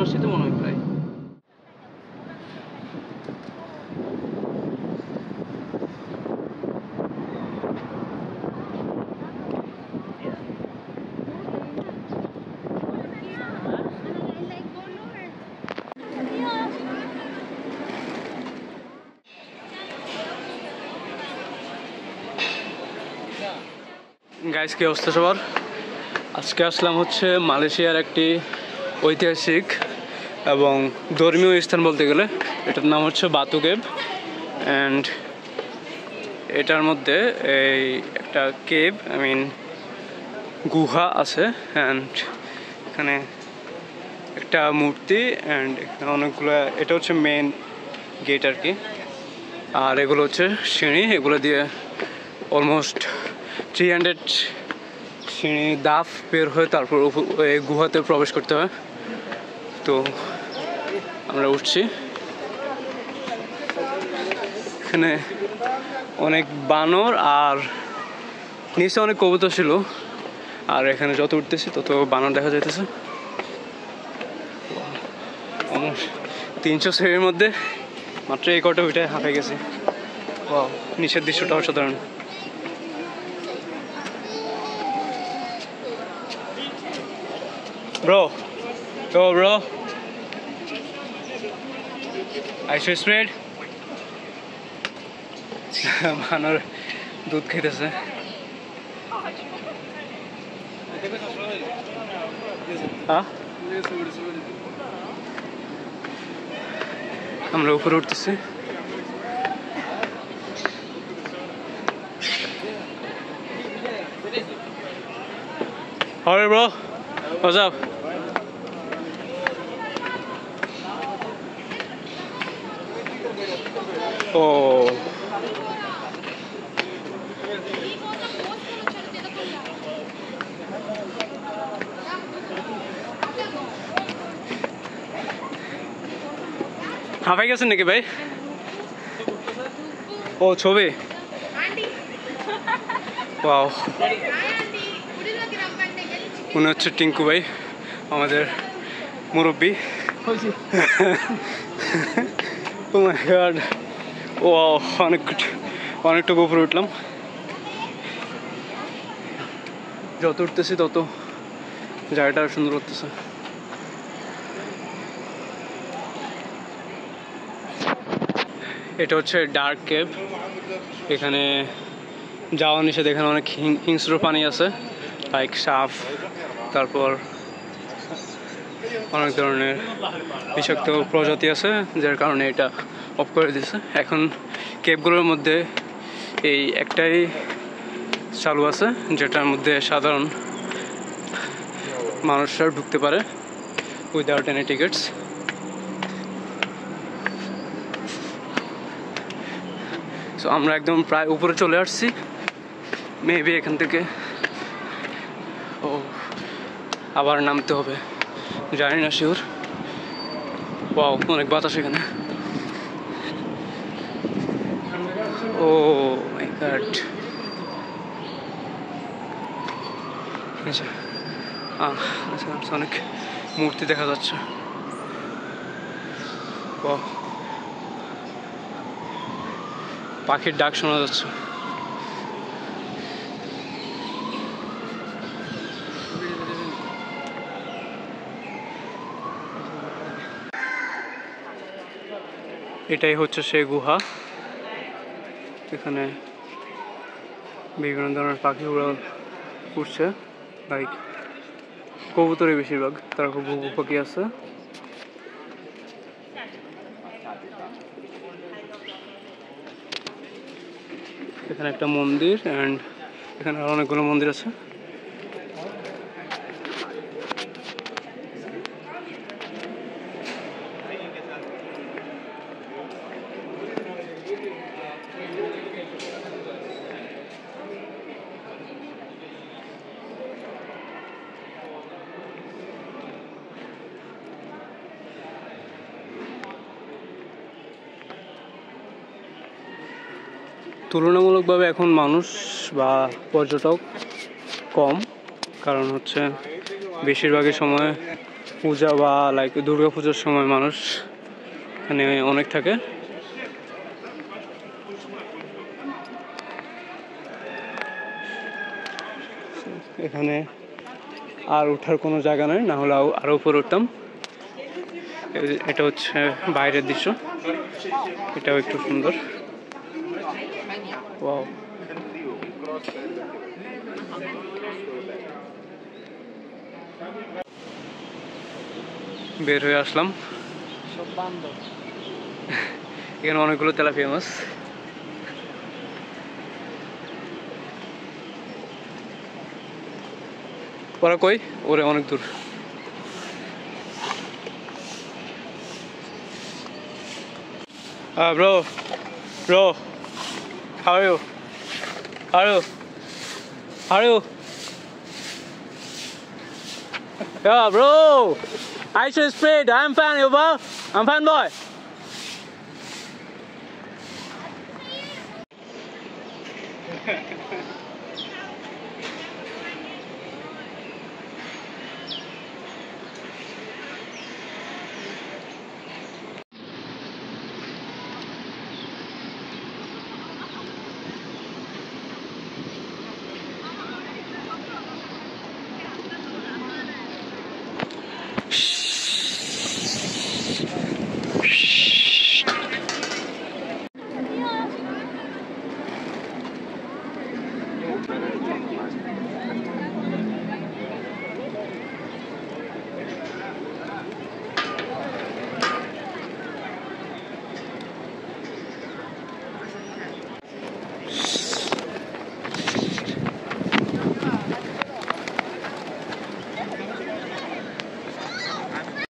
আসছি তো মনে হয় প্রায়। গাইস কি অবস্থা সবার? আজকে আসলাম হচ্ছে মালয়েশিয়ার একটি ঐতিহাসিক এবং ধর্মীয় স্থান বলতে গেলে। এটার নাম হচ্ছে বাতু কেভ। অ্যান্ড এটার মধ্যে এই একটা কেভ গুহা আছে। অ্যান্ড এখানে একটা মূর্তি অ্যান্ড এখানে অনেকগুলো, এটা হচ্ছে মেন গেট আর কি। আর এগুলো হচ্ছে সিঁড়ি, এগুলো দিয়ে অলমোস্ট 300 সিঁড়ি ধাপ বের হয়ে তারপর এই গুহাতে প্রবেশ করতে হয়। তো আমরা উঠছি। এখানে অনেক বানর আর নিচে অনেক কবুতর ছিল। আর এখানে যত উঠতেছি তত বানর দেখা যাইতেছে। 300 সিঁড়ির মধ্যে মাত্র এই কটা উঠে হাঁপে গেছি। নিচের দৃশ্যটা অসাধারণ। Bro, go bro. Ice cream spread. বানর দুধ খাইতেছে। আমরা উপরে উঠতেছি। Alright bro, what's up? Oh. হাঁপাই গেছেন নাকি ভাই? ও ছবি। ওয়াও, মনে হচ্ছে টিঙ্কু ভাই আমাদের মুরব্বী। ও মাই গড, ও অনেকটুকু উপরে উঠলাম। যত উঠতেছি তত জায়গাটা সুন্দর করতেছে। এটা হচ্ছে ডার্ক কেভ। এখানে যাওয়া নিষেধ। এখানে অনেক হিংস্র প্রাণী আছে, লাইক সাপ, তারপর অনেক ধরনের বিষাক্ত প্রজাতি আছে, যার কারণে এটা অফ করে দিয়েছে। এখন কেভগুলোর মধ্যে এই একটাই চালু আছে, যেটার মধ্যে সাধারণ মানুষরা ঢুকতে পারে উইদাউট এনি টিকিটস। সো আমরা একদম প্রায় উপরে চলে আসছি। মেবি এখান থেকে আবার নামতে হবে, জানি না শিওর। ওয়াও, অনেক বাতাস এখানে। ও মাই গড, অনেক মূর্তি দেখা যাচ্ছে। পাখির ডাক শোনা যাচ্ছে। এটাই হচ্ছে সেই গুহা। এখানে বিভিন্ন ধরনের পাখি উঠছে, লাইক কবুতরই বেশিরভাগ, তারপর ঘুঘু পাখি আছে। এখানে একটা মন্দির, অ্যান্ড এখানে আরো অনেকগুলো মন্দির আছে। তুলনামূলকভাবে এখন মানুষ বা পর্যটক কম, কারণ হচ্ছে বেশিরভাগই সময় পূজা বা লাইক দুর্গা পূজার সময় মানুষ এখানে অনেক থাকে। এখানে আর ওঠার কোনো জায়গা নেই, না হলে আরও উপরে উঠতাম। এটা হচ্ছে বাইরের দৃশ্য, এটাও একটু সুন্দর। ওয়াও, বের হয়ে আসলাম। এখানে অনেকগুলো তেলাপিয়া মাছ। ওরা কই? ওরে অনেক দূর। Bro, how are you? How are you? How are you? Yeah, bro. I should speed. I'm fan, you bro. I'm fan boy.